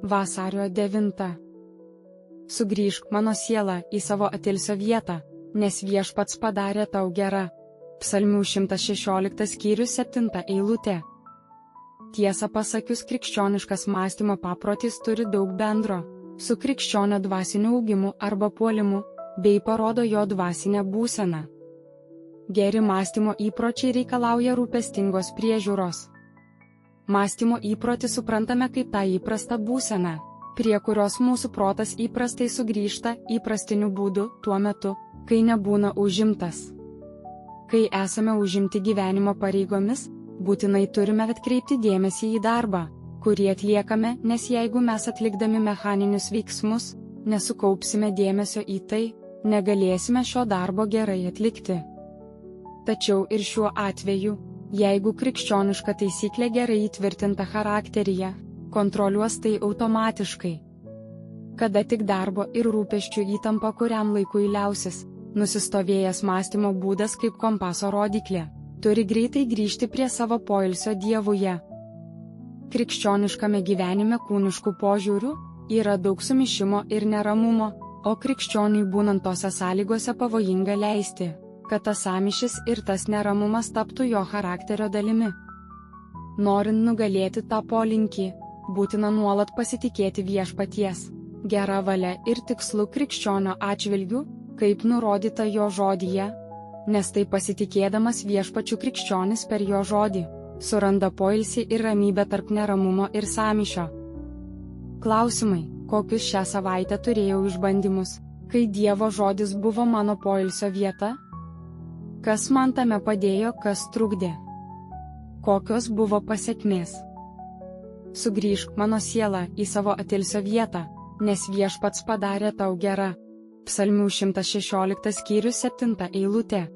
Vasario 9. Sugrįžk, mano siela, į savo atilsio vietą, nes Viešpats padarė tau gera. Psalmių 116 skyrius 7 eilutė. Tiesą pasakius, krikščioniškas mąstymo paprotys turi daug bendro su krikščionio dvasiniu augimu arba puolimu, bei parodo jo dvasinę būseną. Geri mąstymo įpročiai reikalauja rūpestingos priežiūros. Mąstymo įprotį suprantame kaip tą įprastą būseną, prie kurios mūsų protas įprastai sugrįžta įprastiniu būdu tuo metu, kai nebūna užimtas. Kai esame užimti gyvenimo pareigomis, būtinai turime atkreipti dėmesį į darbą, kurį atliekame, nes jeigu mes atlikdami mechaninius veiksmus, nesukaupsime dėmesio į tai, negalėsime šio darbo gerai atlikti. Tačiau ir šiuo atveju, jeigu krikščioniška taisyklė gerai įtvirtinta charakteryje, kontroliuos tai automatiškai. Kada tik darbo ir rūpesčių įtampa kuriam laikui liausis, nusistovėjęs mąstymo būdas kaip kompaso rodyklė, turi greitai grįžti prie savo poilsio Dievuje. Krikščioniškame gyvenime kūniškų požiūrių yra daug sumišimo ir neramumo, o krikščioniui būnant tose sąlygose pavojinga leisti, kad tas sąmyšis ir tas neramumas taptų jo charakterio dalimi. Norint nugalėti tą polinkį, būtina nuolat pasitikėti Viešpaties gera valia ir tikslu krikščionio atžvilgiu, kaip nurodyta jo žodyje, nes tai pasitikėdamas Viešpačiu krikščionis per jo žodį suranda poilsį ir ramybę tarp neramumo ir sąmyšio. Klausimai, kokius šią savaitę turėjau išbandymus, kai Dievo žodis buvo mano poilsio vieta? Kas man tame padėjo, kas trukdė? Kokios buvo pasekmės? Sugrįžk, mano siela, į savo atilsio vietą, nes Viešpats padarė tau gera. Psalmių 116 skyrius 7 eilutė.